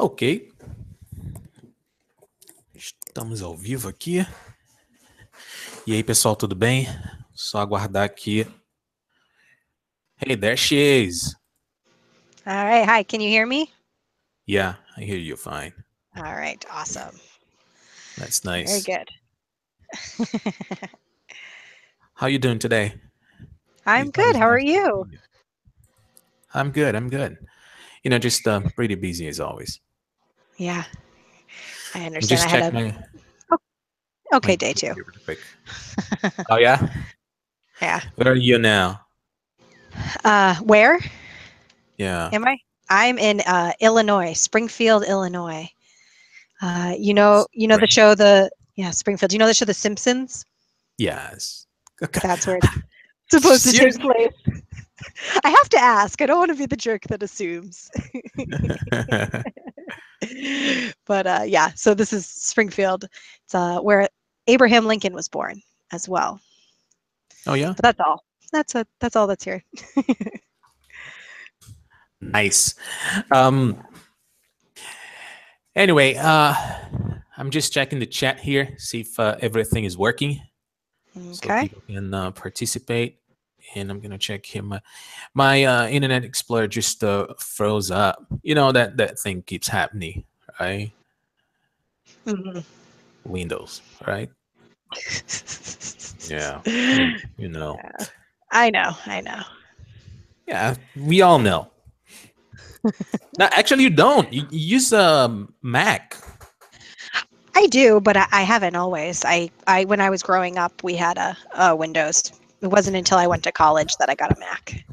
Ok. Estamos ao vivo aqui. E aí, pessoal, tudo bem? Só aguardar aqui. Hey, there she is. All right. Hi, can you hear me? Yeah, I hear you fine. All right. Awesome. That's nice. Very good. How you doing today? I'm good. How are you? I'm good. I'm good. You know, just pretty busy as always. Yeah, I I'm understand. just I had checking a my day too. here real quick. Oh yeah? Yeah. Where are you now? Where Yeah. am I? I'm in Illinois, Springfield, Illinois. You know the show, Springfield. You know the show The Simpsons? Yes. That's where it's supposed to take place. I have to ask. I don't want to be the jerk that assumes. But yeah, so this is Springfield. It's where Abraham Lincoln was born as well. Oh yeah. But that's all. That's all that's here. Nice. Anyway, I'm just checking the chat here, see if everything is working. Okay. So people can participate. And I'm gonna check here. My Internet Explorer just froze up. You know that thing keeps happening, right? Mm-hmm. Windows, right? Yeah. You know. Yeah. I know. Yeah, we all know. No, actually, you don't. You use Mac. I do, but I haven't always. I when I was growing up, we had a Windows. It wasn't until I went to college that I got a Mac.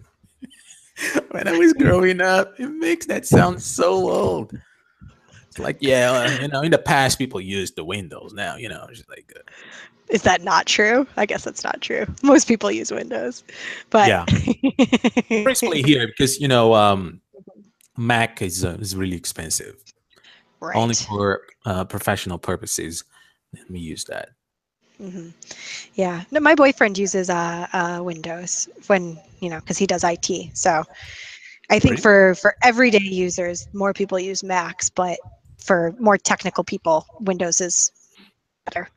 When I was growing up, it makes that sound so old. It's like, yeah, you know, in the past, people used the Windows. Now, you know, it's just like. Is that not true? I guess that's not true. Most people use Windows, but Yeah. Principally here because you know Mac is really expensive. right. Only for professional purposes. Let me use that. Mm-hmm. Yeah. No, my boyfriend uses Windows when because he does IT. So I think Really? for everyday users, more people use Macs, but for more technical people, Windows is better.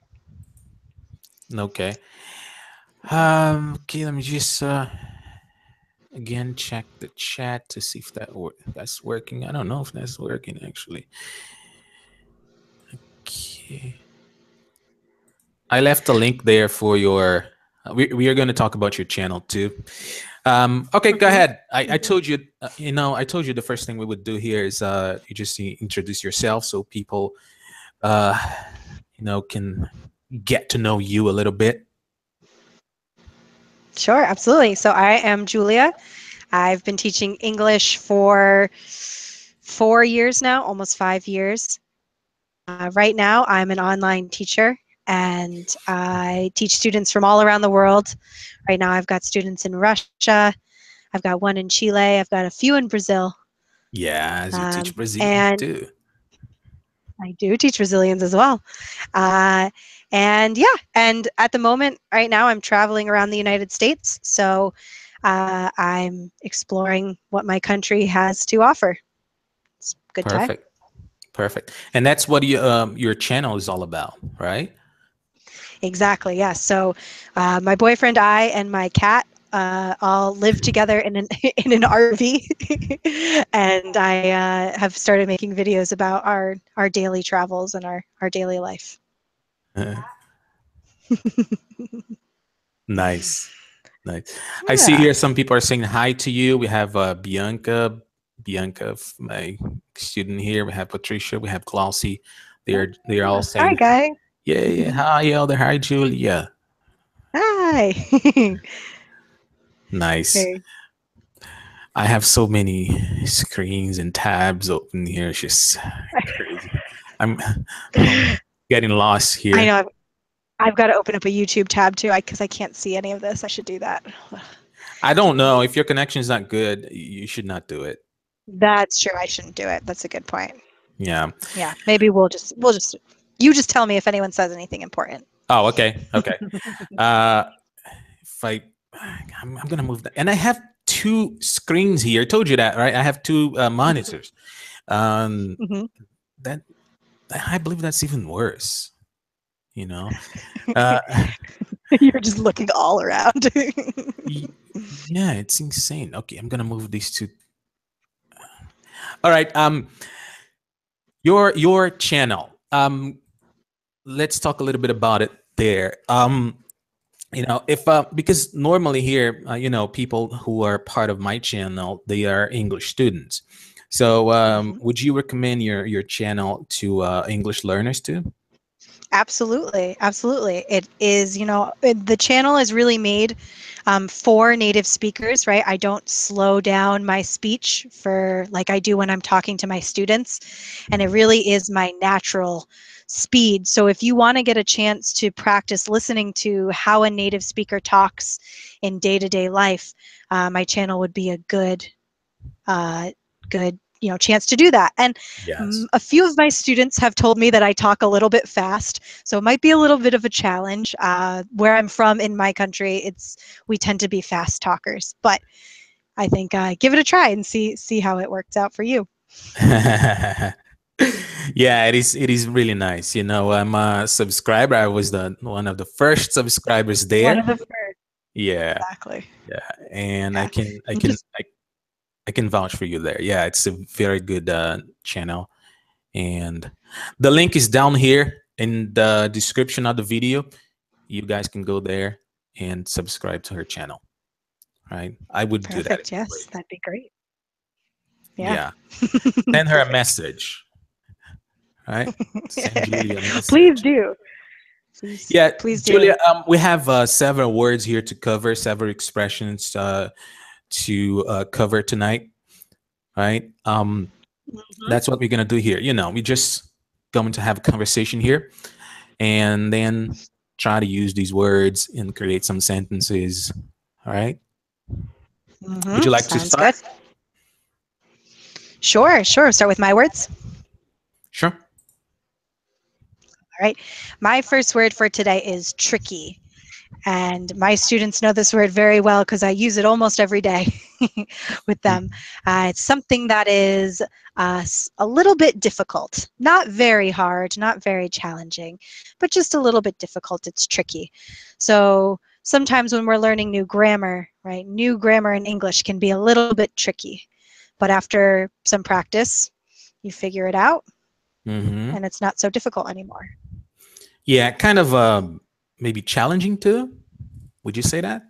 Okay. Okay, let me just again check the chat to see if that's working. I don't know if that's working actually. Okay. I left a link there for your. We are going to talk about your channel too. Okay, go ahead. I told you, I told you the first thing we would do here is you just introduce yourself so people, can get to know you a little bit. Sure, absolutely. So I am Julia. I've been teaching English for 4 years now, almost 5 years. Right now, I'm an online teacher, and I teach students from all around the world. Right now, I've got students in Russia. I've got one in Chile. I've got a few in Brazil. Yeah, you teach Brazilian too. I do teach Brazilians as well. And at the moment, right now, I'm traveling around the United States. So I'm exploring what my country has to offer. It's a good time. Perfect. And that's what your channel is all about, right? Exactly, yes. So my boyfriend, I, and my cat all live together in an RV, and I have started making videos about our daily travels and our daily life. Nice. Yeah. I see here some people are saying hi to you. We have Bianca, my student here. We have Patricia. We have Klausie. They're all saying hi, guy. Yeah. Hi, Elder. Hi, Julia. Hi. Nice. Hey. I have so many screens and tabs open here. It's just crazy. I'm getting lost here. I know. I've got to open up a YouTube tab too, because I can't see any of this. I should do that. I don't know. If your connection is not good, you should not do it. That's true. I shouldn't do it. That's a good point. Yeah. Yeah. Maybe you just tell me if anyone says anything important. Oh, okay. I'm gonna move that, and I have 2 screens here. I told you that, right? I have 2 monitors. Um, Mhm. that I believe that's even worse. You know, uh, You're just looking all around. yeah, it's insane. Okay, I'm gonna move these two. All right. Your channel. Let's talk a little bit about it there. If because normally here, people who are part of my channel, they are English students. So, Mhm. would you recommend your channel to English learners too? Absolutely, absolutely. It is, the channel is really made for native speakers, right? I don't slow down my speech for like I do when I'm talking to my students, and it really is my natural speed. So if you want to get a chance to practice listening to how a native speaker talks in day-to-day life, my channel would be a good chance to do that. And Yes. a few of my students have told me that I talk a little bit fast, so it might be a little bit of a challenge. Where I'm from in my country, we tend to be fast talkers, but I think give it a try and see how it works out for you. Yeah, it is really nice. I'm a subscriber. I was the one of the first subscribers One there. of the first, Yeah, exactly. yeah, and I Yeah, can I and can just I can vouch for you there. Yeah, it's a very good channel, and the link is down here in the description of the video. You guys can go there and subscribe to her channel. Right? I would do that. perfect. Yes, that'd be great. Yeah. Yeah, send her a message. Right? Send Julia a Please message. do. Please, Yeah, please do. Julia. We have several words here to cover, several expressions to cover tonight. Right? Mhm. That's what we're gonna do here. We just going to have a conversation here, and then try to use these words and create some sentences. All right. Would you like to Sounds start? good. Sure, sure. Start with my words. Sure. All right. My first word for today is tricky. And my students know this word very well because I use it almost every day with them. Mhm. It's something that is a little bit difficult, not very hard, not very challenging, but just a little bit difficult. It's tricky. So sometimes when we're learning new grammar, right, new grammar in English can be a little bit tricky. But after some practice, you figure it out Mm-hmm. and it's not so difficult anymore. Yeah, kind of maybe challenging too. Would you say that?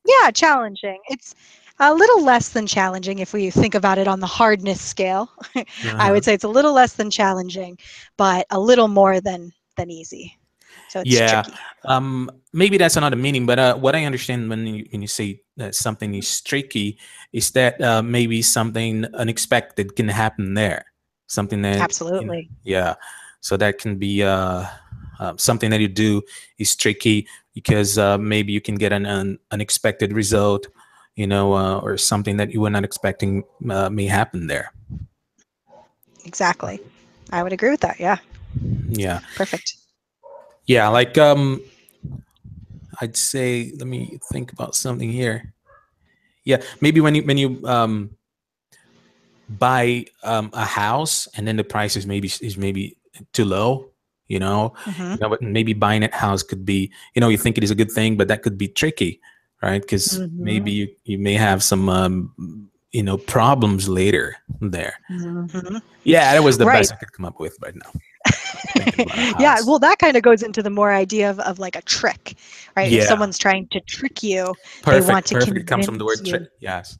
Yeah, challenging. It's a little less than challenging if we think about it on the hardness scale. I Uh-huh. would say it's a little less than challenging, but a little more than easy. So it's Yeah. tricky. Maybe that's another meaning, but what I understand when you say that something is tricky is that maybe something unexpected can happen there. Something that, Absolutely. yeah. So that can be something that you do is tricky because maybe you can get an unexpected result, or something that you were not expecting may happen there. Exactly. I would agree with that. Yeah. Yeah. Perfect. Yeah. Like, I'd say, let me think about something here. Yeah, maybe when you buy a house and then the price is maybe too low, Hmm. but maybe buying that house could be, you think it is a good thing, but that could be tricky, right? Because Hmm. maybe you may have some problems later there. Hmm. Yeah, that was the Right. best I could come up with right now. Thinking about a Yeah, house. well, that kind of goes into the more idea of like a trick, right? If Yeah, someone's trying to trick you, they want perfect, to perfect. It comes from the convince word trick. you Yes,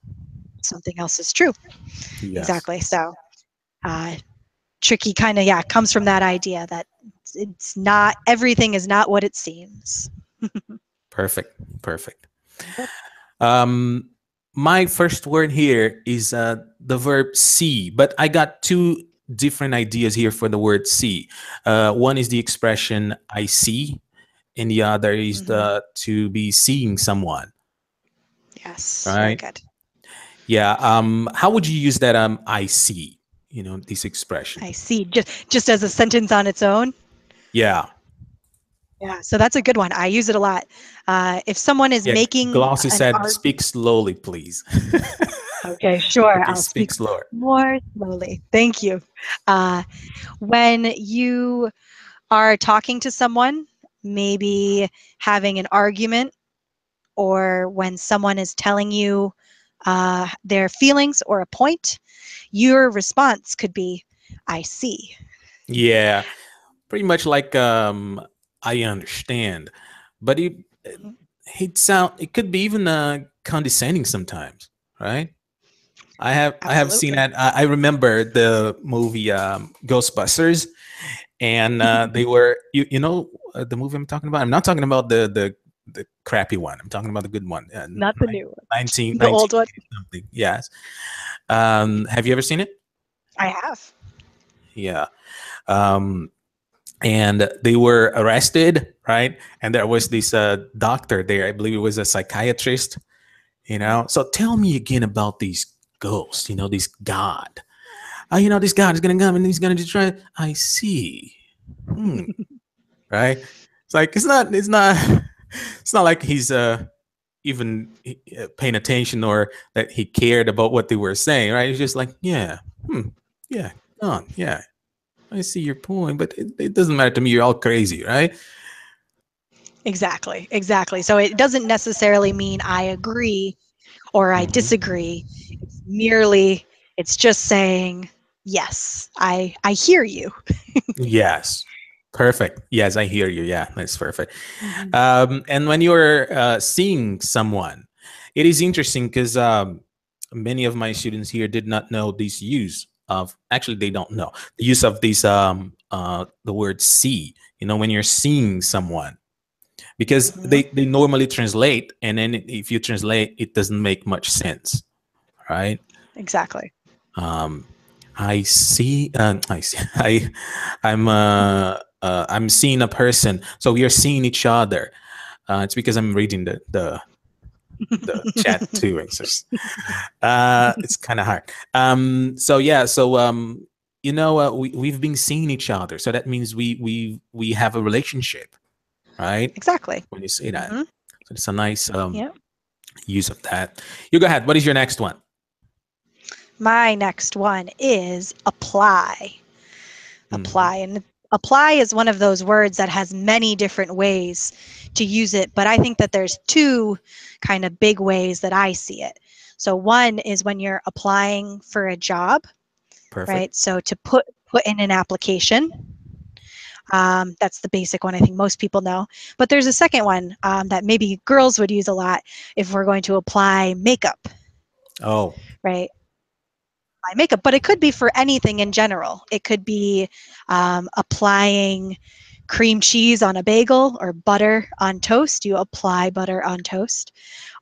something else is true. yes. Exactly. So, uh, tricky kind of, yeah, comes from that idea that it's not, everything is not what it seems. Perfect, perfect. Yep. Um, my first word here is the verb see, but I got two different ideas here for the word see. One is the expression I see, and the other is Hmm. the to be seeing someone. Yes, very Right? good. Yeah. How would you use that? I see. This expression. I see. Just as a sentence on its own. Yeah. Yeah, so that's a good one. I use it a lot. If someone is Yeah. making Glossy an said, art, "Speak slowly, please." Okay, sure. Okay, I'll speak speak slower. more slowly. Thank you. When you are talking to someone, maybe having an argument, or when someone is telling you their feelings or a point, your response could be, I see. Yeah, pretty much like I understand, but it could be even condescending sometimes, right? I have seen Absolutely. that. I remember the movie Ghostbusters, and they were the movie I'm talking about. I'm not talking about the crappy one. I'm talking about the good one. Not the new one, 19, the old one. something. Yes. Have you ever seen it? I have. Yeah. Um, and they were arrested, right? And there was this doctor there. I believe it was a psychiatrist. So tell me again about these ghosts. This God. This God is gonna come and he's gonna destroy it. I see. Right? It's like it's not like he's even paying attention or that he cared about what they were saying, right? He's just like, yeah, yeah, on, yeah. I see your point, but it doesn't matter to me. You're all crazy, right? Exactly, exactly. So it doesn't necessarily mean I agree or I disagree. It's just saying, yes, I hear you. Yes. Perfect. Yes, I hear you. Yeah, that's perfect. Mhm. And when you're seeing someone, it is interesting because many of my students here did not know this use of, actually, they don't know the use of these, the word see, when you're seeing someone, because Mhm. they normally translate. And then if you translate, it doesn't make much sense, right? Exactly. Um, I see. I see. I'm seeing a person. So we are seeing each other. It's because I'm reading the chat too. It's kind of hard. So yeah. So we've been seeing each other. So that means we have a relationship, right? Exactly. When you say that, Mhm. so it's a nice Yeah. use of that. You go ahead. What is your next one? My next one is apply. Mhm. Apply. And apply is one of those words that has many different ways to use it, but I think that there's two kind of big ways that I see it. So one is when you're applying for a job, Perfect. right? So to put in an application. That's the basic one I think most people know. But there's a second one that maybe girls would use a lot if we're going to apply makeup, Oh, right? Apply makeup, but it could be for anything in general. It could be applying cream cheese on a bagel or butter on toast. You apply butter on toast.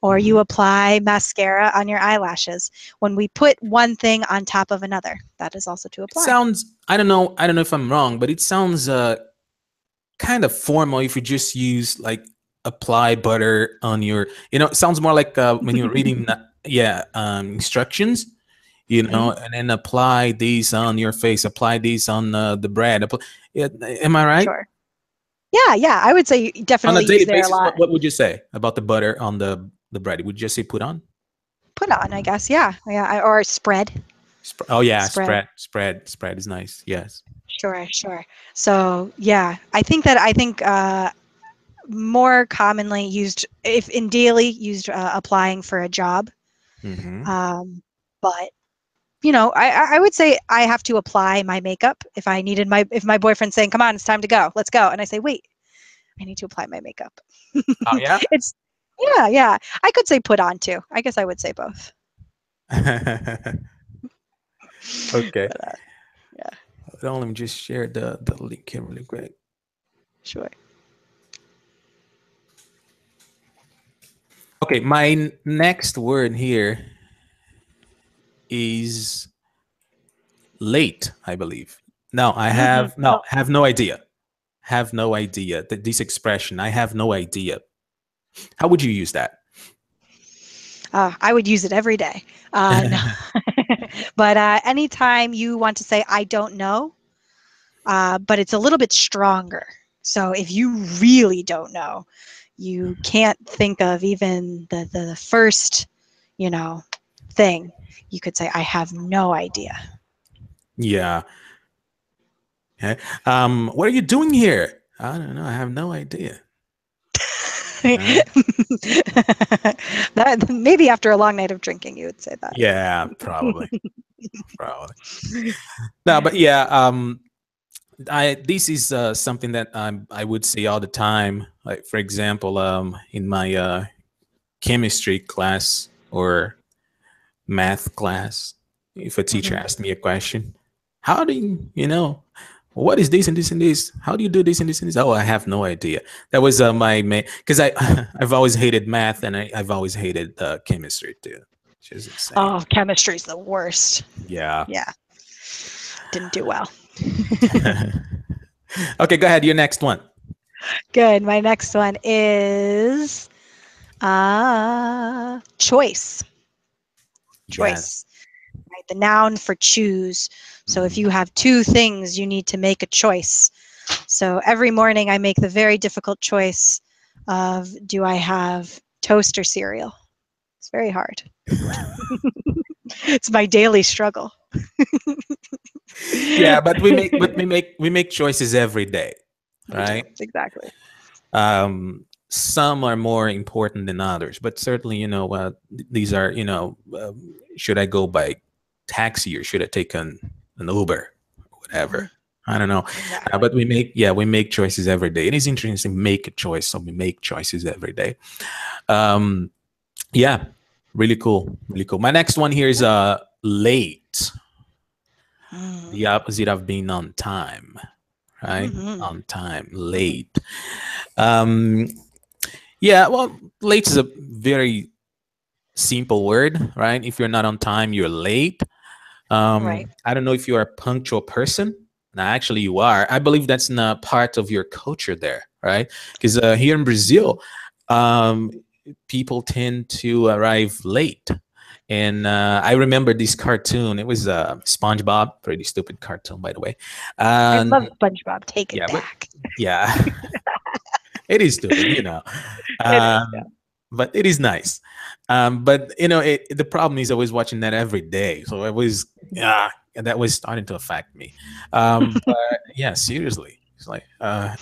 Or you apply mascara on your eyelashes. When we put one thing on top of another, that is also to it apply. sounds. I don't know. I don't know if I'm wrong, but it sounds kind of formal if you just use like apply butter on your. It sounds more like when you're reading, instructions. And then apply these on your face. Apply these on the bread. Yeah, am I right? Sure. Yeah, yeah. I would say you On a definitely use daily there a basis, lot. what would you say about the butter on the bread? Would you just say put on? Put on, I guess. Yeah, yeah. Or spread. Oh yeah, Spread. spread is nice. Yes. Sure, sure. So yeah, I think more commonly used if in daily used applying for a job. Mm-hmm. But I would say I have to apply my makeup if if my boyfriend's saying, "Come on, it's time to go, let's go," and I say, "Wait, I need to apply my makeup." Oh yeah. It's yeah, yeah. I could say put on too. I guess I would say both. Okay. But yeah, Hold on, let me just share the link here really quick. sure. Okay, my next word here is late, I believe. No, I have no Oh, have no idea. Have no idea. This expression, I have no idea. How would you use that? I would use it every day. No. But anytime you want to say I don't know, but it's a little bit stronger. So if you really don't know, you can't think of even the first, thing. you could say, I have no idea. Yeah. Okay. What are you doing here? I don't know. I have no idea. That maybe after a long night of drinking, you would say that. Yeah, probably. Probably. No, but yeah, this is something that I would say all the time. Like, for example, in my chemistry class or math class, if a teacher asked me a question, how do you know, what is this and this and this? How do you do this and this and this? Oh, I have no idea. That was my main, because I've always hated math, and I've always hated chemistry too. Which is insane. Oh, chemistry's the worst. Yeah. Yeah. Didn't do well. Okay, go ahead. Your next one. Good. My next one is choice. Choice. Right? The noun for choose. So if you have two things, you need to make a choice. So every morning I make the very difficult choice of, do I have toast or cereal? It's very hard. It's my daily struggle. Yeah, but we make choices every day, right? Exactly. Some are more important than others, but certainly, these are, should I go by taxi or should I take an Uber, or whatever? I don't know. Exactly. But we make choices every day. It is interesting to make a choice, so we make choices every day. Yeah, really cool, really cool. My next one here is late. The opposite of being on time, right? On time, late. Yeah, well, late is a very simple word, right? If you're not on time, you're late. Right. I don't know if you're a punctual person. No, actually, you are. I believe that's not part of your culture there, right? Because here in Brazil, people tend to arrive late. And I remember this cartoon. It was SpongeBob, pretty stupid cartoon, by the way. I love SpongeBob. Take it back. Yeah, it is stupid, but it is nice. But the problem is always watching that every day. So it was, that was starting to affect me. But yeah, seriously, it's like, I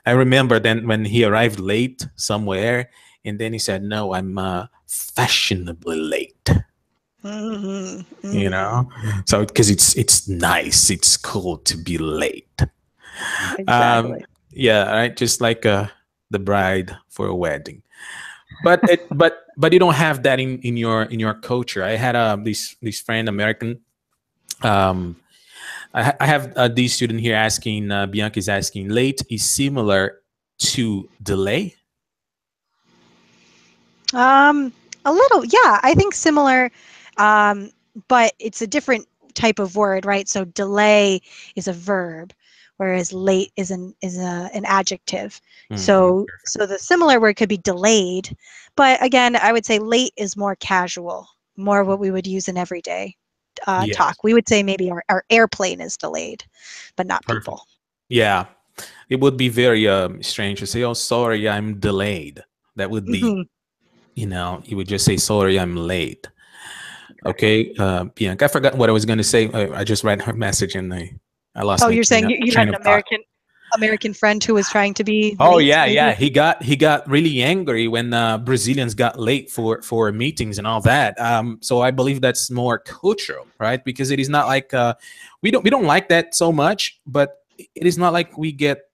remember then when he arrived late somewhere, and then he said, "No, I'm fashionably late." So because it's nice, it's cool to be late. Exactly. Yeah, right. Just like the bride for a wedding. But you don't have that in your culture. I had this friend, American. I have this student here asking, Bianca is asking, late is similar to delay? A little, yeah, I think similar, but it's a different type of word, right? So delay is a verb, whereas late is an adjective. So the similar word could be delayed, but again, I would say late is more casual, more what we would use in everyday talk. We would say maybe our airplane is delayed, but not people. Yeah, it would be very strange to say, "Oh, sorry, I'm delayed." That would be, you would just say, "Sorry, I'm late." Okay, Bianca, I forgot what I was going to say. I just read her message and I lost. Oh, you're saying you had an American friend who was trying to be. Oh late, yeah, maybe? yeah. He got really angry when Brazilians got late for meetings and all that. So I believe that's more cultural, right? Because it is not like we don't like that so much, but it is not like we get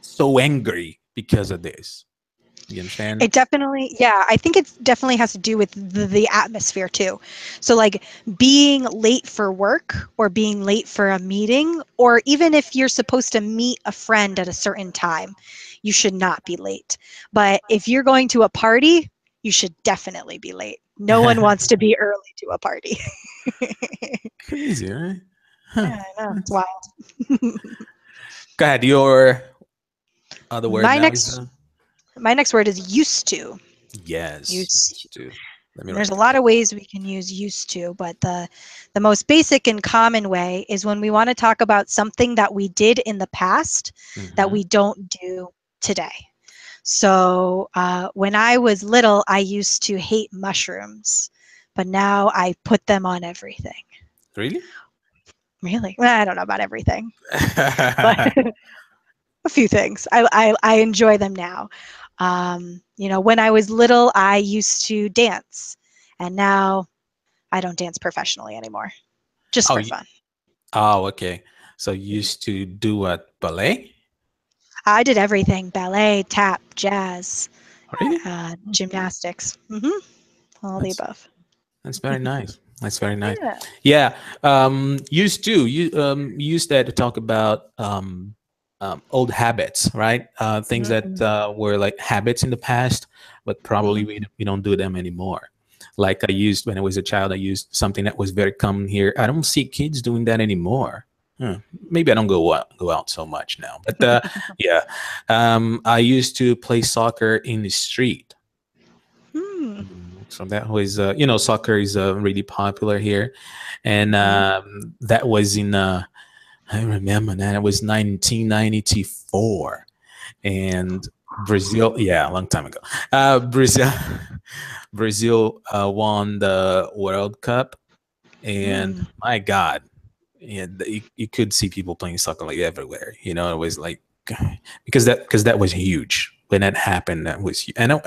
so angry because of this. You understand? It definitely, yeah, I think it definitely has to do with the atmosphere too. So like being late for work or being late for a meeting, or even if you're supposed to meet a friend at a certain time, you should not be late. But if you're going to a party, you should definitely be late. No one wants to be early to a party. Crazy, right? Huh. Yeah, I know, it's wild. Go ahead, your other word My now next word is used to. Yes. Used to. There's a lot of ways we can use used to, but the most basic and common way is when we want to talk about something that we did in the past that we don't do today. So when I was little, I used to hate mushrooms but now I put them on everything. Really? Really? Well, I don't know about everything, but a few things. I enjoy them now. You know, when I was little, I used to dance, and now I don't dance professionally anymore, just Oh, for fun. oh, okay. So you used to do what, ballet? I did everything: ballet, tap, jazz, Really? gymnastics, all the That's above. that's very nice. That's very nice. Yeah. Yeah. Used to use that to talk about old habits, right? Things that were like habits in the past, but probably we don't do them anymore. Like I used when I was a child, I used something that was very common here. I don't see kids doing that anymore. Maybe I don't go out so much now, but yeah, I used to play soccer in the street. So that was, you know, soccer is really popular here, and that was in I remember that it was 1994, and Brazil, yeah, a long time ago. Brazil won the World Cup, and my God, yeah, you could see people playing soccer like everywhere. You know, it was like because that was huge when that happened. That was, and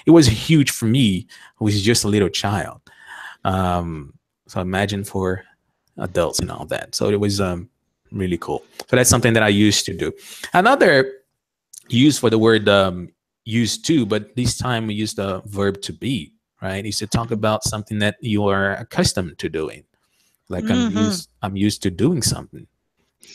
it was huge for me. I was just a little child. So imagine for adults and all that. So it was really cool. So that's something that I used to do. Another use for the word used to, but this time we use the verb to be, right? Is to talk about something that you are accustomed to doing. Like I'm used to doing something.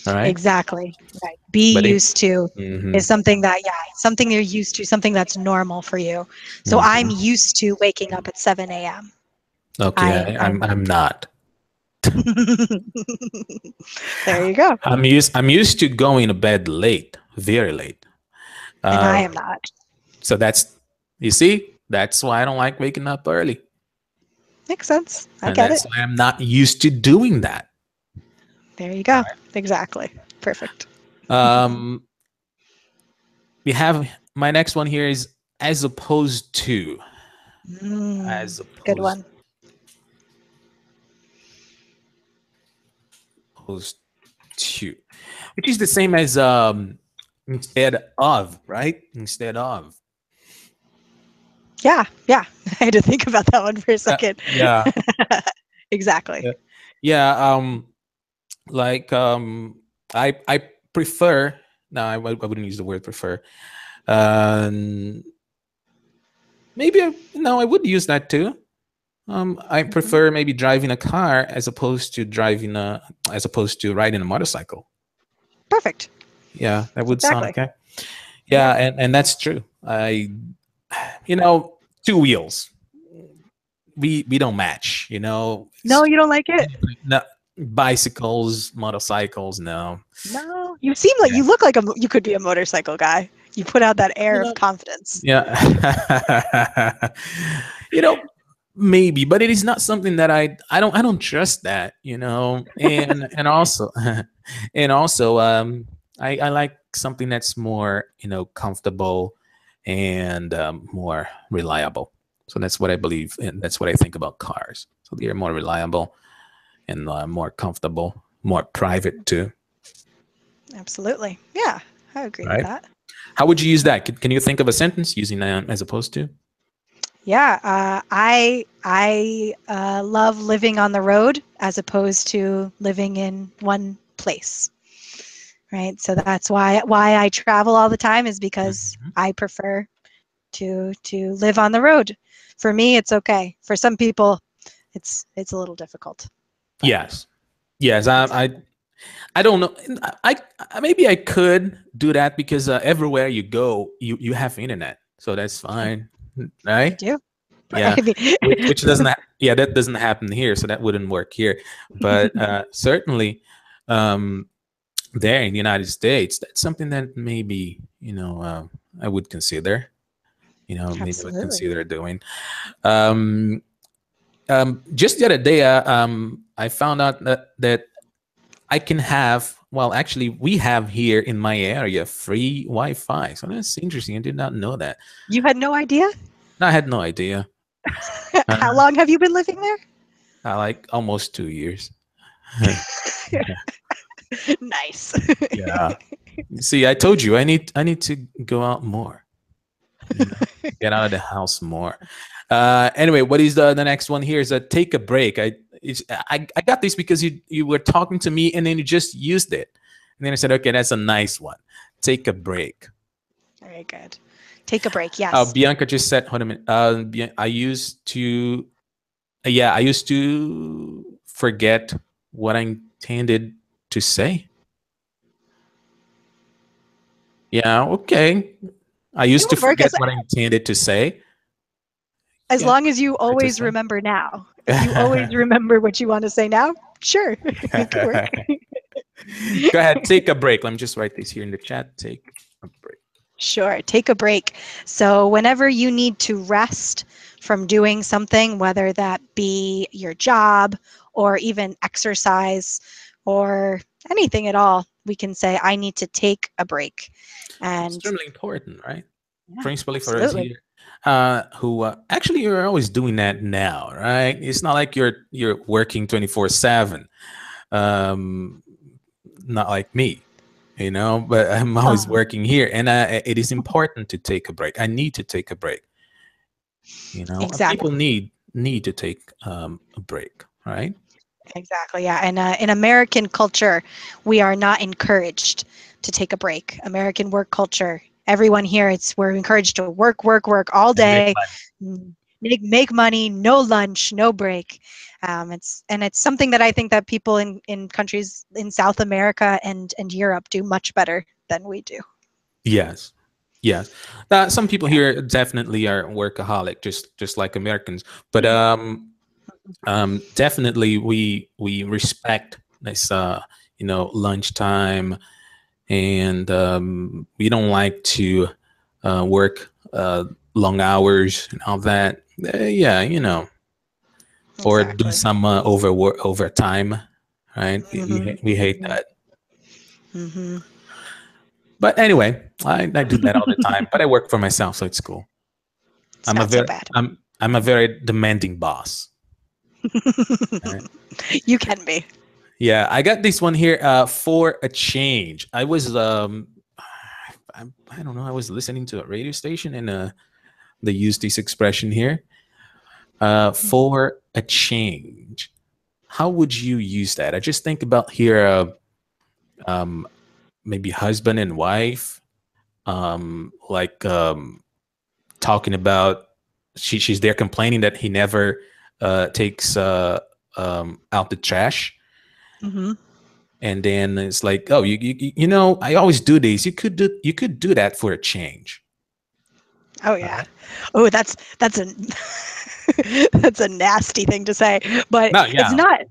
All right. Exactly. Right. Be But used to is something that, something you're used to, something that's normal for you. So I'm used to waking up at 7 a.m. okay, I'm not. There you go. I'm used to going to bed late, very late. And I am not. So that's, you see, that's why I don't like waking up early. Makes sense. I And get that's it. why I'm not used to doing that. There you go. Exactly. Perfect. We have my next one here is as opposed to. As Good one. opposed to, which is the same as instead of, right? Instead of. Yeah. Yeah. I had to think about that one for a second. Yeah. Exactly. Yeah. Like I prefer. No, I wouldn't use the word prefer. Maybe I would use that too. I prefer maybe driving a car as opposed to riding a motorcycle. Perfect. Yeah, that would sound Exactly. okay. Yeah, and that's true. Two wheels. We don't match. No, you don't like it? No, bicycles, motorcycles, no. No, you seem like you look like you could be a motorcycle guy. You put out that air of confidence. Yeah. Maybe, but it is not something that I don't trust that, and also I like something that's more, comfortable and more reliable. So that's what I believe, and that's what I think about cars. So they are more reliable and more comfortable, more private too. Absolutely. Yeah, I agree with Right? that. How would you use that? Can you think of a sentence using as opposed to? Yeah, I love living on the road as opposed to living in one place. Right. So that's why I travel all the time, is because I prefer to live on the road. For me, it's okay. For some people, it's a little difficult. But. Yes. I don't know. I maybe I could do that because everywhere you go, you have internet, so that's fine, right? You do. Yeah, I mean, which doesn't. That doesn't happen here, so that wouldn't work here. But certainly, there in the United States, that's something that maybe I would consider. Maybe I would consider doing. Just the other day, I found out that I can have, well, actually, we have here in my area free Wi-Fi. So that's interesting. I did not know that. You had no idea? I had no idea. How long have you been living there? Like almost 2 years. Nice. Yeah. See, I told you I need to go out more. You know, get out of the house more. Anyway, what is the next one here? Is a take a break. I got this because you were talking to me and then you just used it, and then I said, okay, that's a nice one. Take a break. Very good. Take a break. Yes. Bianca just said, hold a minute. I used to, I used to forget what I intended to say. Yeah, okay. I used to forget what I intended to say. As long as you always remember now. If you always remember what you want to say now, sure. It could work. Go ahead, take a break. Let me just write this here in the chat. Take a break. Sure, take a break. So whenever you need to rest from doing something, whether that be your job or even exercise or anything at all, we can say, I need to take a break. And extremely important, right? Yeah, principally for us here, who actually you're always doing that now, right? It's not like you're working 24/7, not like me, you know. But I'm always working here, and it is important to take a break. I need to take a break. You know, Exactly. people need to take a break, right? Exactly. Yeah. And in American culture, we are not encouraged to take a break. American work culture, everyone here, we're encouraged to work all day, make money, no lunch, no break. It's something that I think that people in countries in South America and Europe do much better than we do. Yes. Yes. Some people here definitely are workaholic, just like Americans. But definitely we respect this lunchtime, and we don't like to work long hours and all that. Yeah, you know, or do some overtime, right? We hate that. But anyway, I do that all the time. But I work for myself, so it's cool. I'm a very demanding boss. Right? You can be. Yeah, I got this one here. For a change, I was I don't know. I was listening to a radio station, and they used this expression here. For a change, how would you use that? I just think about here, maybe husband and wife, talking about she's there complaining that he never takes out the trash. And then it's like, oh, you know, I always do this. You could do that for a change. Oh yeah. Oh, that's a that's a nasty thing to say, but it's not.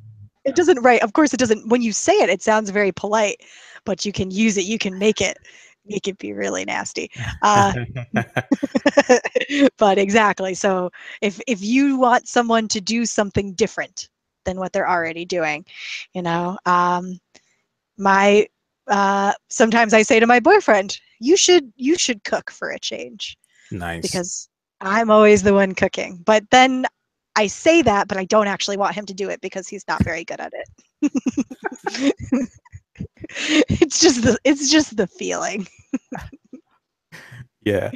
It doesn't, right? Of course, it doesn't. When you say it, it sounds very polite, but you can use it. You can make it be really nasty. But exactly. So if you want someone to do something different than what they're already doing, you know, sometimes I say to my boyfriend, you should cook for a change. Nice. Because I'm always the one cooking. But then I say that, but I don't actually want him to do it because he's not very good at it. It's just the feeling. Yeah.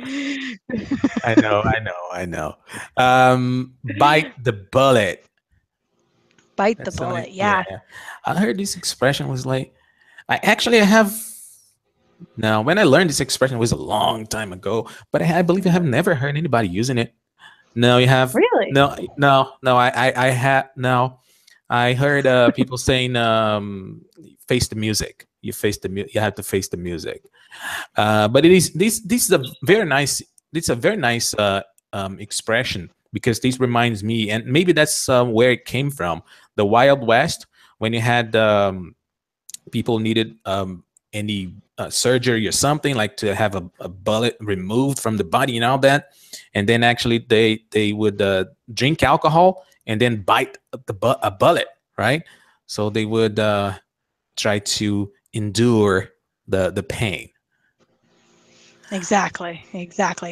I know. Bite the bullet. Bite the bullet. Yeah. I heard this expression was like, now, when I learned this expression, it was a long time ago, but I believe I have never heard anybody using it. No, you have? Really? No. I had no. I heard people saying, "Face the music." You have to face the music. But this is a very nice. It's a very nice expression, because this reminds me, and maybe that's where it came from. The Wild West, when you had people needed any surgery or something, like to have a bullet removed from the body and all that, and then actually they would drink alcohol and then bite a bullet, right? So they would try to endure the pain. Exactly.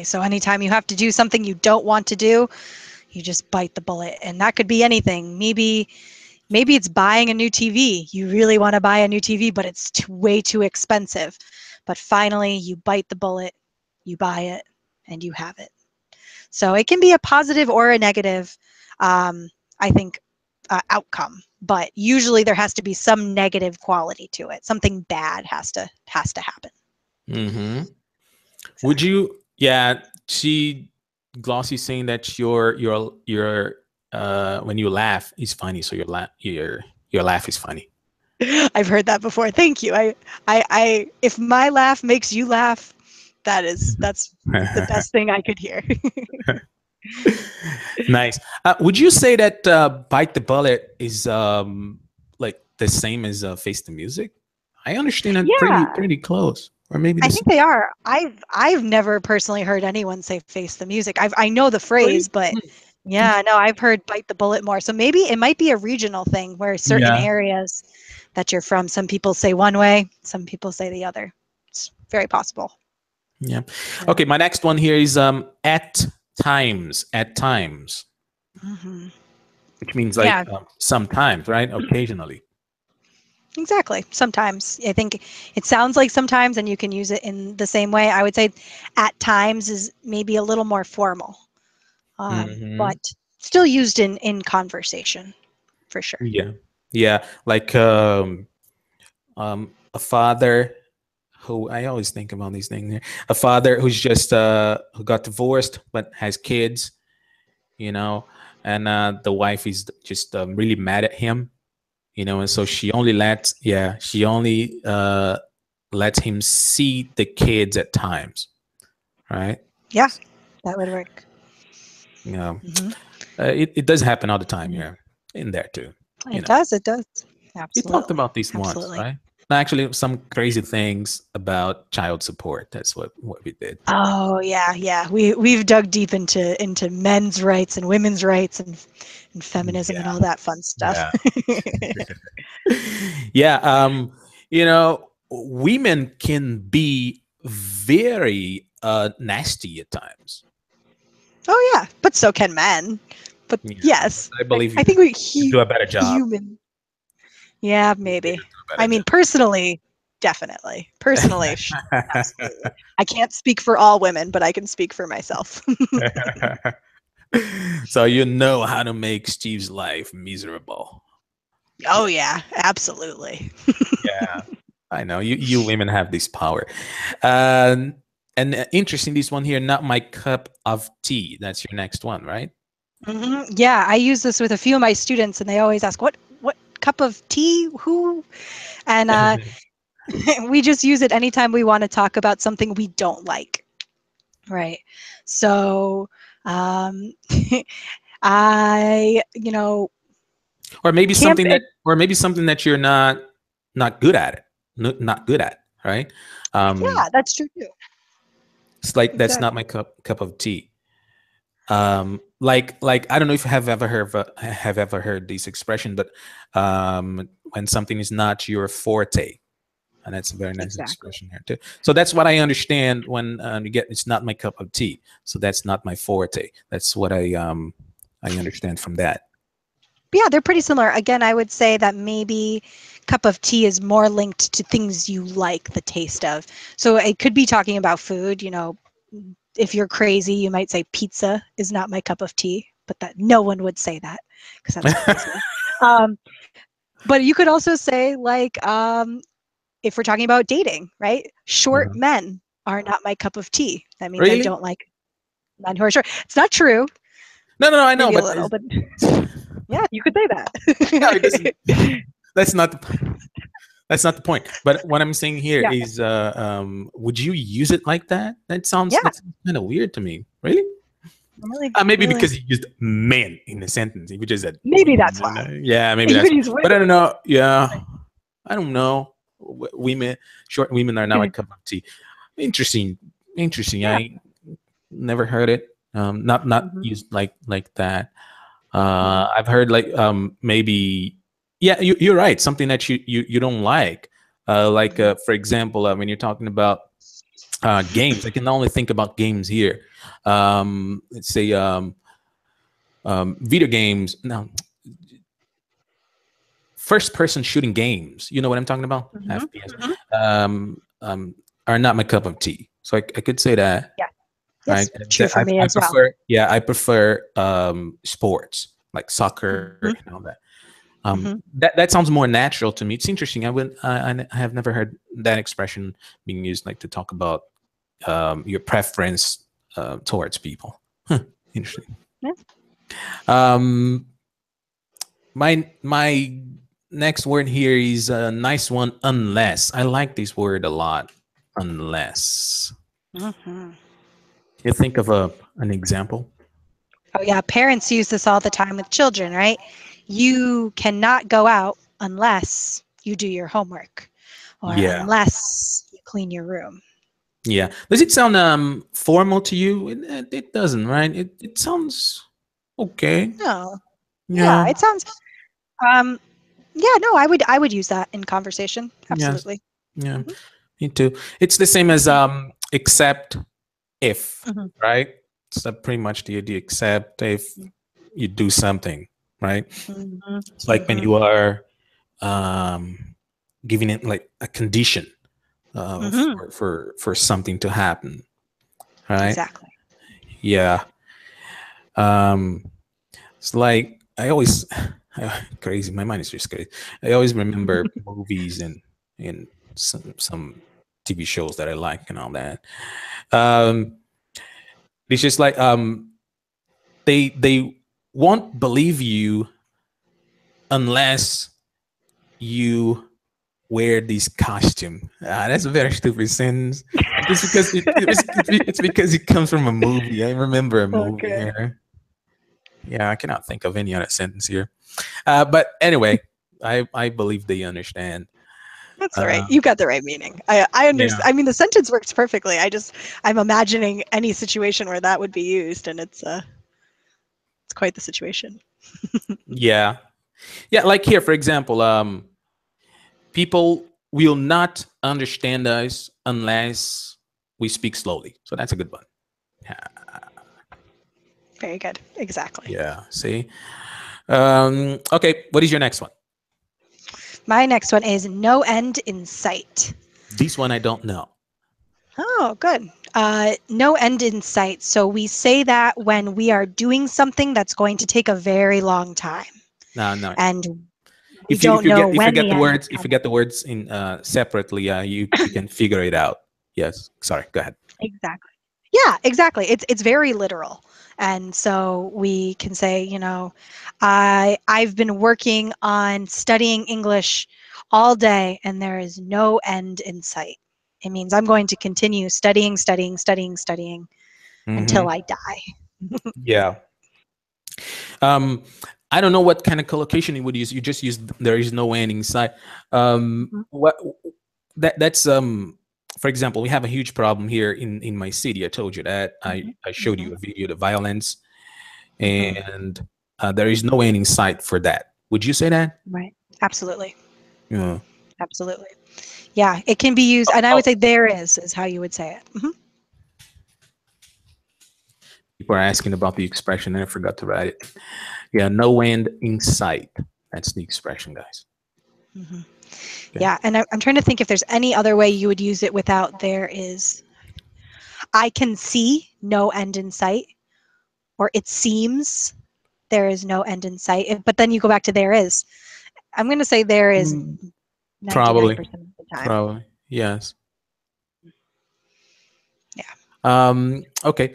So anytime you have to do something you don't want to do, You just bite the bullet, and that could be anything. Maybe it's buying a new TV. You really want to buy a new TV, but it's way too expensive. But finally, you bite the bullet, you buy it, and you have it. So it can be a positive or a negative, I think, outcome. But usually there has to be some negative quality to it. Something bad has to happen. Mm-hmm. Exactly. Would you? Yeah. Glossy saying that your when you laugh is funny, so your laugh is funny. I've heard that before. Thank you. I if my laugh makes you laugh, that's the best thing I could hear. Nice. Would you say that bite the bullet is like the same as face the music? I understand that pretty close, or maybe I think they are. I've never personally heard anyone say face the music. I know the phrase, but yeah, no, I've heard bite the bullet more. So maybe it might be a regional thing where certain areas that you're from, some people say one way, some people say the other. It's very possible. Yeah. Okay, my next one here is at times, mm-hmm. which means like sometimes, right? Occasionally. Exactly. Sometimes. I think it sounds like sometimes, and you can use it in the same way. I would say at times is maybe a little more formal, but still used in conversation for sure. Yeah. Yeah. Like a father who, I always think about these things here. A father who's just who got divorced but has kids, you know, and the wife is just really mad at him, you know, and so she only lets him see the kids at times, right? Yeah, that would work. Yeah, it does happen all the time here, in there too. It does. Absolutely. We talked about these once, right? Actually, some crazy things about child support. That's what we did. Oh yeah. We've dug deep into men's rights and women's rights and feminism and all that fun stuff. Yeah. You know, women can be very nasty at times. Oh yeah, but so can men. But yes, I believe I think we do a better job. Human. Yeah, maybe. I mean, personally, definitely. Personally, absolutely. I can't speak for all women, but I can speak for myself. So you know how to make Steve's life miserable. Oh yeah, absolutely. Yeah, I know you women have this power. And interesting, this one here, not my cup of tea. That's your next one, right? Mm-hmm. Yeah, I use this with a few of my students, and they always ask, "What cup of tea? Who?" And we just use it anytime we want to talk about something we don't like, right? So or maybe something that you're not good at it, not good at, right? Yeah, that's true too. It's like exactly. That's not my cup of tea. Like I don't know if you have ever heard this expression, but when something is not your forte, and that's a very nice expression here too. So that's what I understand when you get it's not my cup of tea. So that's not my forte. That's what I understand from that. Yeah, they're pretty similar. Again, I would say that maybe cup of tea is more linked to things you like the taste of. So it could be talking about food. You know, if you're crazy, you might say pizza is not my cup of tea, but that no one would say that because that's crazy. But you could also say like, if we're talking about dating, right? Short men are not my cup of tea. That means I don't like men who are short. It's not true. No, I know, maybe a little, but yeah, you could say that. No, it doesn't. That's not the point. But what I'm saying here is, would you use it like that? That sounds kind of weird to me. Really? Maybe because you used men in the sentence. If you just said maybe that's why. Yeah, maybe that's why. But I don't know. Yeah, I don't know. Short women are now a cup of tea. Interesting. Yeah. I never heard it. Not used like that. I've heard like maybe you're right, something that you don't like for example, when you're talking about games, I can only think about games here. Let's say video games. No, first person shooting games. You know what I'm talking about? FPS. Are not my cup of tea. So I could say that. Yeah. Right. Yes, true for me I as well. prefer, yeah, I prefer sports like soccer and all that. That sounds more natural to me. It's interesting. I have never heard that expression being used like to talk about your preference towards people. Huh, interesting. Yeah. My next word here is a nice one. Unless. I like this word a lot. Unless. You think of an example? Oh yeah, parents use this all the time with children, right? You cannot go out unless you do your homework, or unless you clean your room. Yeah. Does it sound formal to you? It doesn't, right? It sounds okay. No. Yeah, it sounds. Yeah, no, I would use that in conversation. Absolutely. Yes. Yeah. Me too. It's the same as except if, right? It's pretty much the idea. Except if you do something, right? It's like when you are giving it like a condition for something to happen, right? Exactly. Yeah. It's like I always crazy. My mind is just crazy. I always remember movies and some TV shows that I like and all that. It's just like they won't believe you unless you wear this costume. That's a very stupid sentence. Just because it's because it comes from a movie. I remember a movie here. Yeah, I cannot think of any other sentence here. But anyway, I believe they understand. That's all right. You got the right meaning. I understand. Yeah. I mean, the sentence works perfectly. I'm imagining any situation where that would be used, and it's quite the situation. Yeah. Like here, for example, people will not understand us unless we speak slowly. So that's a good one. Very good. Exactly. Yeah. See. Okay. What is your next one? My next one is no end in sight. This one I don't know. Oh, good. No end in sight. So we say that when we are doing something that's going to take a very long time. No. And If you forget the words in separately, you can figure it out. Yes. Sorry. Go ahead. Exactly. Yeah, exactly. It's very literal. And so we can say, you know, I've been working on studying English all day and there is no end in sight. It means I'm going to continue studying until I die. Yeah. I don't know what kind of collocation you would use. You just use there is no end in sight. That's for example, we have a huge problem here in my city. I told you that. I showed you a video, the violence, and there is no end in sight for that. Would you say that? Right. Absolutely. Yeah. Absolutely. Yeah, it can be used, and I would say there is how you would say it. People are asking about the expression, and I forgot to write it. Yeah, no end in sight. That's the expression, guys. Okay. Yeah, and I'm trying to think if there's any other way you would use it without there is. I can see no end in sight, or it seems there is no end in sight. But then you go back to there is. I'm going to say there is 99% of the time. Probably, yes. Yeah. Okay.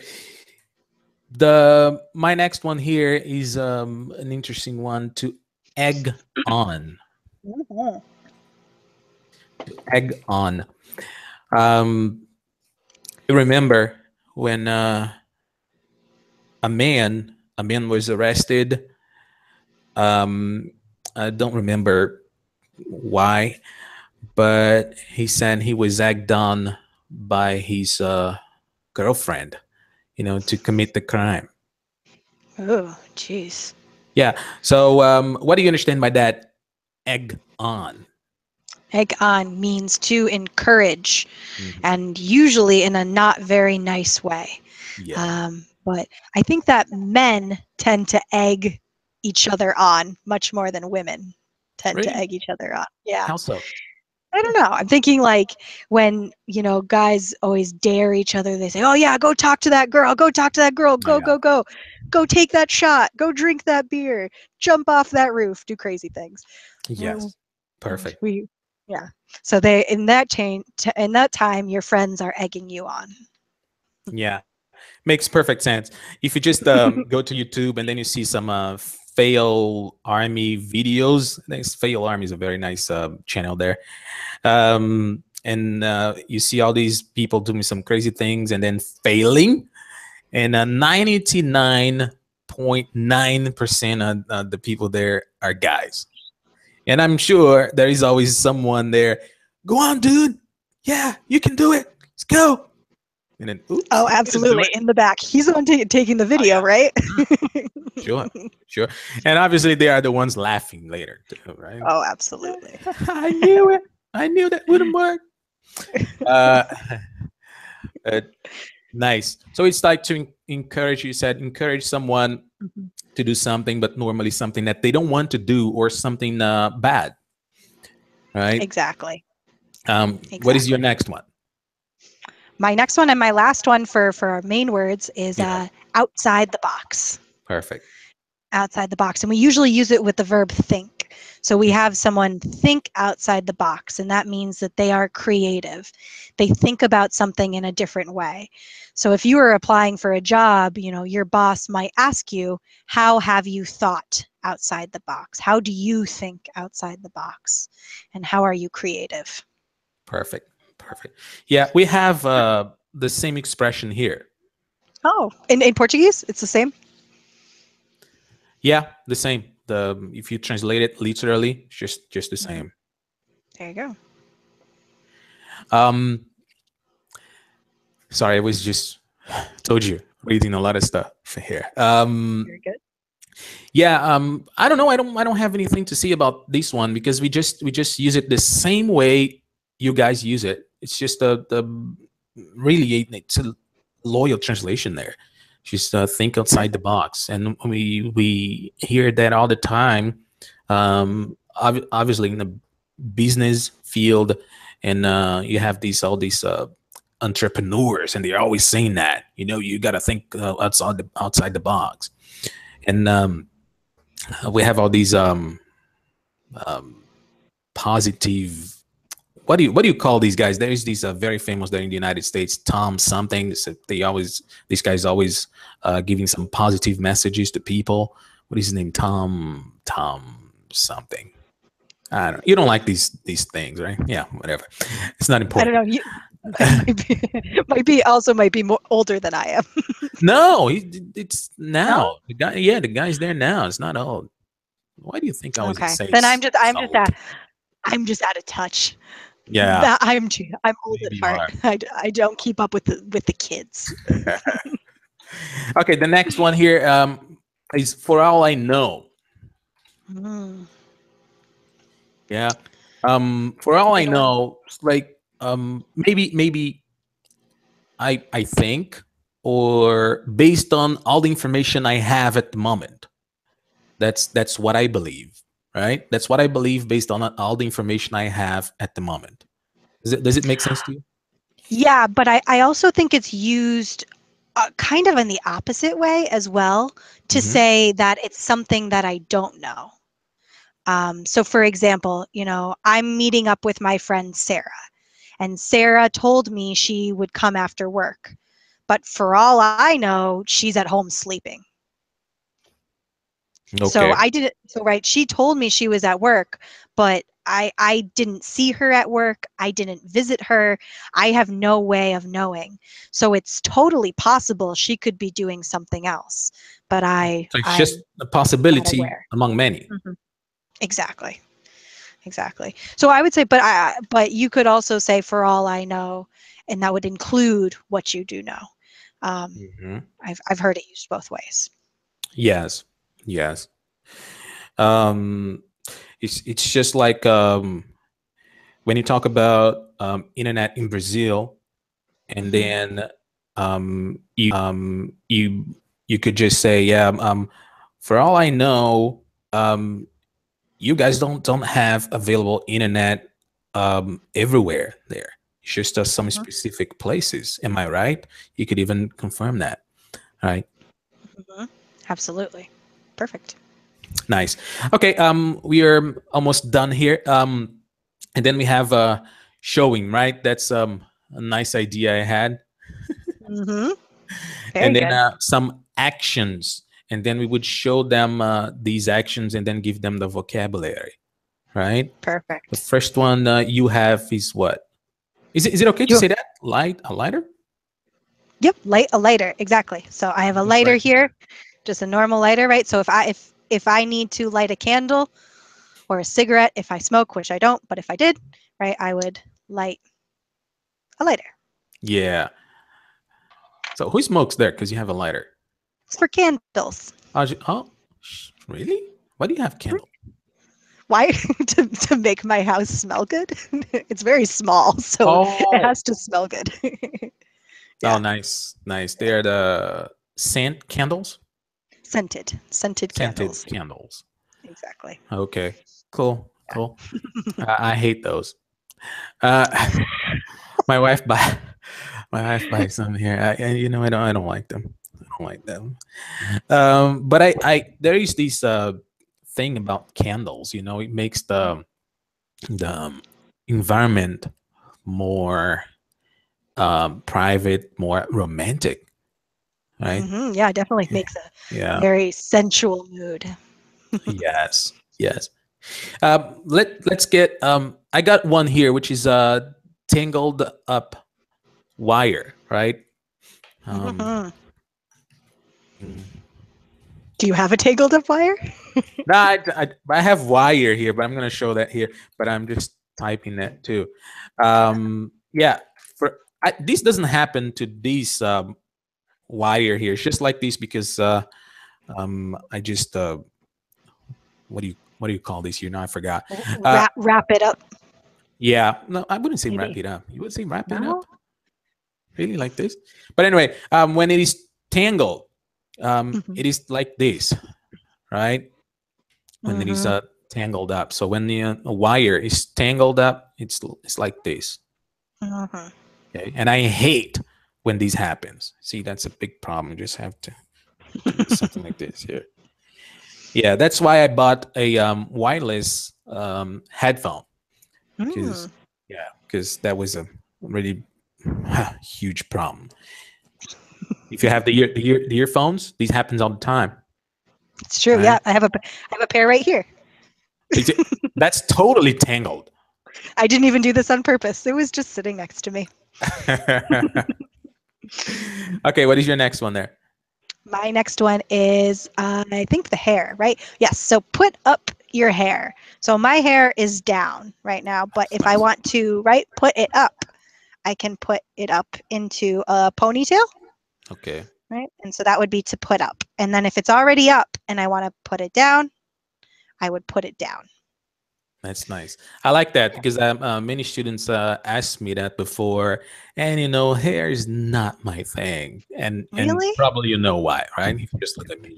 My next one here is an interesting one. To egg on. Egg on. You remember when a man was arrested. I don't remember why, but he said he was egged on by his girlfriend, you know, to commit the crime. Oh, jeez. Yeah. So what do you understand by that? Egg on. Egg on means to encourage, and usually in a not very nice way. Yeah. But I think that men tend to egg each other on much more than women tend to Really? egg each other on. Yeah. How so? I don't know. I'm thinking like when, guys always dare each other, they say, oh yeah, go talk to that girl, go talk to that girl, Oh, go, yeah. go, go. Go take that shot, go drink that beer, jump off that roof, do crazy things. Yes. Perfect. Yeah. So they in that time, your friends are egging you on. Yeah. Makes perfect sense. If you just go to YouTube and then you see some fail army videos, I think fail army is a very nice channel there. And you see all these people doing some crazy things and then failing. And 99.9% of the people there are guys. And I'm sure there is always someone there. Go on, dude. Yeah, you can do it. Let's go. And then, oops. Oh, he couldn't do absolutely. it. In the back. He's the one taking the Oh, video, yeah. right? Sure, sure. And obviously they are the ones laughing later, too, right? Oh, absolutely. I knew it. I knew that wouldn't work. Uh, nice. So it's like to encourage, you said, encourage someone Mhm. to do something, but normally something that they don't want to do or something bad, right? Exactly. What is your Exactly. next one? My next one and my last one for our main words is Yeah, outside the box. perfect. Outside the box. And we usually use it with the verb think. So we have someone think outside the box, and that means that they are creative. They think about something in a different way. So if you are applying for a job, your boss might ask you, how have you thought outside the box? How do you think outside the box? And how are you creative? Perfect. Perfect. Yeah, we have the same expression here. Oh, in Portuguese, it's the same? Yeah, the same. If you translate it literally, it's just the Mhm. same. There you go. Sorry, I was just told you reading a lot of stuff here. Very good. Yeah, I don't know. I don't have anything to say about this one because we just use it the same way you guys use it. It's just the really it's a loyal translation there. Just think outside the box, and we hear that all the time. Obviously in the business field, and you have all these entrepreneurs, and they're always saying that you got to think outside the box, and we have all these positive. What do you call these guys? There's these very famous there in the United States, Tom something. So these guys always giving some positive messages to people. What is his name? Tom something. I don't know. You don't like these things, right? Yeah, whatever. It's not I don't important. know. Might be more older than I am. No, it's No? now. The guy, yeah, the guy's there now. It's not old. Why do you think I always Okay. say Then old? I'm just out of touch. Yeah, I'm old at maybe you heart. are. I don't keep up with the kids. Okay, the next one here is for all I know. Mm, Yeah. For all I good one. know, it's like maybe I think, or based on all the information I have at the moment. That's what I believe, right? That's what I believe based on all the information I have at the moment. Does it make sense to you? Yeah, but I also think it's used kind of in the opposite way as well to Hmm. say that it's something that I don't know. So, for example, I'm meeting up with my friend Sarah, and Sarah told me she would come after work. But for all I know, she's at home sleeping. So Okay. I didn't, so right, she told me she was at work, but I didn't see her at work. I didn't visit her. I have no way of knowing. So it's totally possible she could be doing something else, but So it's just I'm a not possibility aware. among many. Mhm. Exactly. Exactly. So I would say, but you could also say, for all I know, and that would include what you do know. Um, Hmm. I've heard it used both ways. Yes. Yes. Um, it's just like when you talk about internet in Brazil, and Hmm. then you could just say, yeah, for all I know, you guys don't have available internet everywhere there. It's just some specific places. Am I right? You could even confirm that. All right. Absolutely. Perfect. Nice. Okay. We are almost done here. And then we have showing, right? That's a nice idea I had. Very and then good. some actions, and then we would show them these actions and then give them the vocabulary, right? Perfect. The first one you have is what? Is it okay to say that? A lighter? Yep, a lighter, exactly. So I have a Just lighter right. here, just a normal lighter, right? So if I need to light a candle or a cigarette, if I smoke, which I don't, but if I did, right, I would light a lighter. Yeah. So who smokes there? Because you have a lighter. It's for candles. Oh, really? Why do you have candle? Why? to make my house smell good. It's very small, so it has to smell good. Oh, nice, nice. They're the scent candles. Scented candles. Candles. Exactly. Okay. Cool. Cool. I hate those. My wife buys some here. And you know, I don't like them. I don't like them. But I there is this thing about candles. You know, it makes the environment more private, more romantic, right? Yeah, definitely makes a very sensual mood. Yes, yes. Let's get. I got one here, which is tangled up wire, right? Do you have a tangled up wire? No, I have wire here, but I'm gonna show that here. But I'm just typing that too. Yeah, this doesn't happen to this wire here. It's just like this because I just what do you call this? You know, I forgot. Wrap it up. Yeah, no, I wouldn't say Maybe. wrap it up. You would say wrap it No? up. Really like this? But anyway, when it is tangled, it is like this, right? When it is tangled up. So when the wire is tangled up, it's like this. Okay, and I hate when this happens. See, that's a big problem. You just have to do something like this here. Yeah, that's why I bought a wireless headphone. Because that was a really huge problem. If you have the earphones, these happens all the time. It's true. Right? Yeah, I have a pair right here. That's totally tangled. I didn't even do this on purpose. It was just sitting next to me. Okay, what is your next one there? My next one is, I think, the hair, right? Yes, so put up your hair. So my hair is down right now, but if I want to, right, put it up, I can put it up into a ponytail. Okay. Right, and so that would be to put up. And then if it's already up and I want to put it down, I would put it down. That's nice. I like that because many students asked me that before, and you know, hair is not my thing, and probably you know why, right? If you just look at me,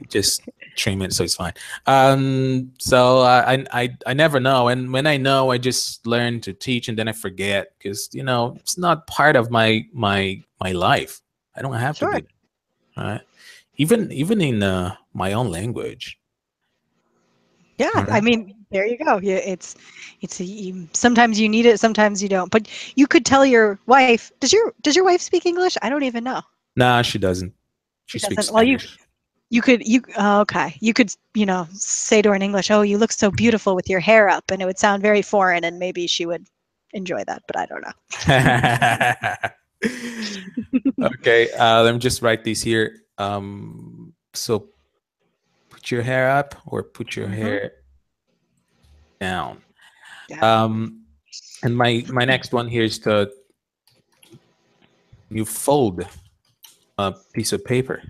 just trim it, so it's fine. So I never know, and when I know, I just learn to teach, and then I forget because you know it's not part of my life. I don't have to do it, right? Even in my own language. Yeah, I mean, there you go. Yeah, it's sometimes you need it, sometimes you don't. But you could tell your wife. Does your wife speak English? I don't even know. Nah, she doesn't. She speaks Well, Spanish. you could okay. You could say to her in English, "Oh, you look so beautiful with your hair up," and it would sound very foreign, and maybe she would enjoy that. But I don't know. Okay, let me just write these here. So put your hair up or put your hair down. And my next one here is you fold a piece of paper.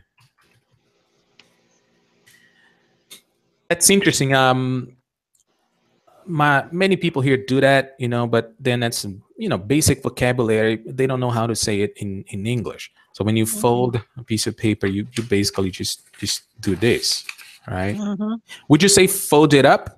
That's interesting. Many people here do that, you know, but then basic vocabulary. They don't know how to say it in English. So when you fold a piece of paper, you basically just do this, right? Would you say fold it up?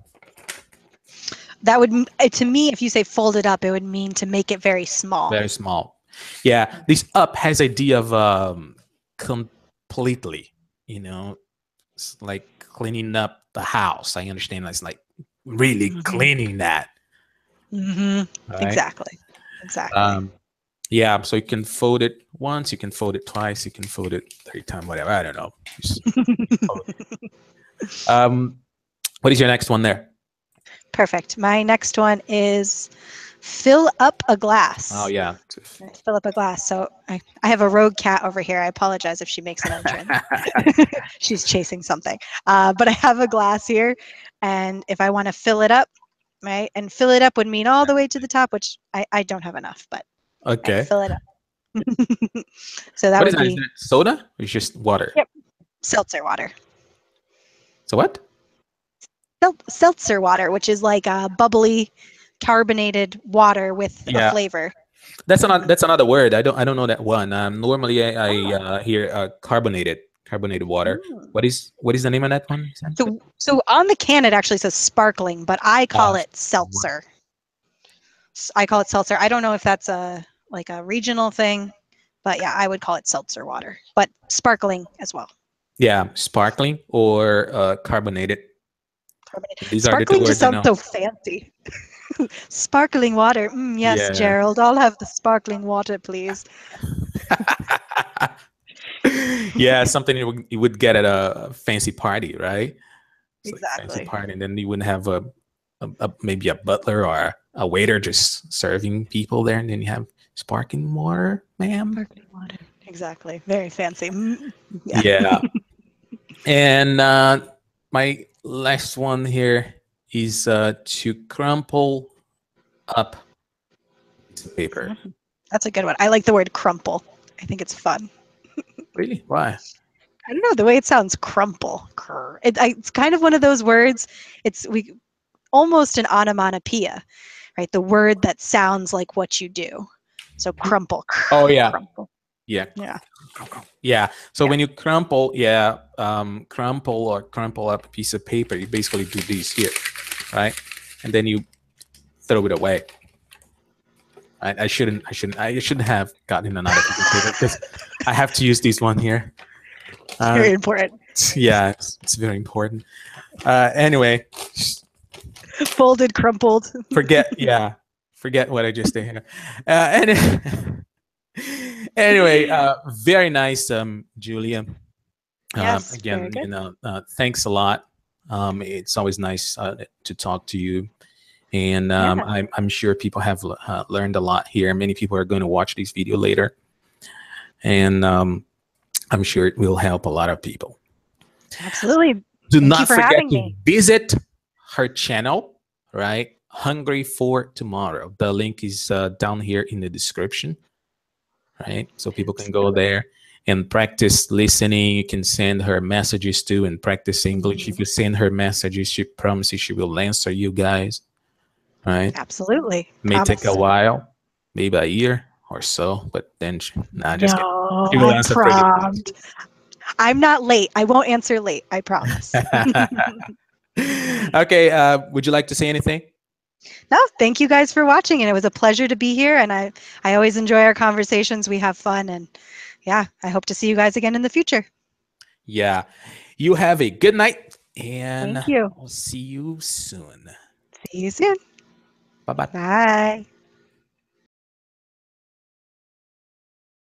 That would, to me, if you say fold it up, it would mean to make it very small. Very small. Yeah, this up has idea of completely, it's like cleaning up the house. I understand that's like really cleaning that. Right? Exactly. Yeah, so you can fold it once, you can fold it twice, you can fold it 3 times, whatever. I don't know. What is your next one there? Perfect. My next one is fill up a glass. Oh, yeah. Fill up a glass. So I have a rogue cat over here. I apologize if she makes an entrance. She's chasing something. But I have a glass here, and if I want to fill it up, right, and fill it up would mean all the way to the top, which I don't have enough, but okay. Fill it up. So that would be... Is that soda or just water? Yep. Seltzer water. So what? Seltzer water, which is like a bubbly, carbonated water with a flavor. That's another word. I don't know that one. Normally I hear carbonated water. What is the name of that one? So on the can it actually says sparkling, but I call it seltzer. I call it seltzer. I don't know if that's like a regional thing, but yeah, I would call it seltzer water, but sparkling as well. Yeah, sparkling or carbonated. These Sparkling are the two just sounds so fancy. Sparkling water. Yes, yeah. Gerald, I'll have the sparkling water, please. Yeah, something you would get at a fancy party, right? It's exactly. Like a fancy party, and then you wouldn't have maybe a butler or a waiter just serving people there, and then you have sparkling water, ma'am. Sparkling water. Exactly. Very fancy. Yeah. And my last one here is to crumple up the paper. That's a good one. I like the word crumple. I think it's fun. Really? Why? I don't know. The way it sounds, crumple. It's kind of one of those words. It's almost an onomatopoeia, right? The word that sounds like what you do. So crumple. Oh yeah. Crumple. Yeah. Yeah. Yeah. So when you crumple, crumple or crumple up a piece of paper, you basically do this here, right? And then you throw it away. I shouldn't have gotten another piece of paper because I have to use this one here. Very important. Yeah, it's very important. Anyway. Folded, crumpled. Forget what I just did here. Anyway, very nice, Julia. Yes, again, thanks a lot. It's always nice to talk to you, and I'm sure people have learned a lot here. Many people are going to watch this video later, and I'm sure it will help a lot of people. Absolutely. Do not forget to visit her channel, right? Hungry for Tomorrow. The link is down here in the description, right? So people can go there and practice listening. You can send her messages too and practice English. If you send her messages, she promises she will answer you guys, right? Absolutely. It may take a while, maybe a year or so, but then she will answer for you. I'm not late. I won't answer late. I promise. Okay. Would you like to say anything? No, thank you guys for watching, and it was a pleasure to be here, and I always enjoy our conversations. We have fun, and yeah, I hope to see you guys again in the future. Yeah. You have a good night, and thank you. I'll see you soon. See you soon. Bye-bye. Bye.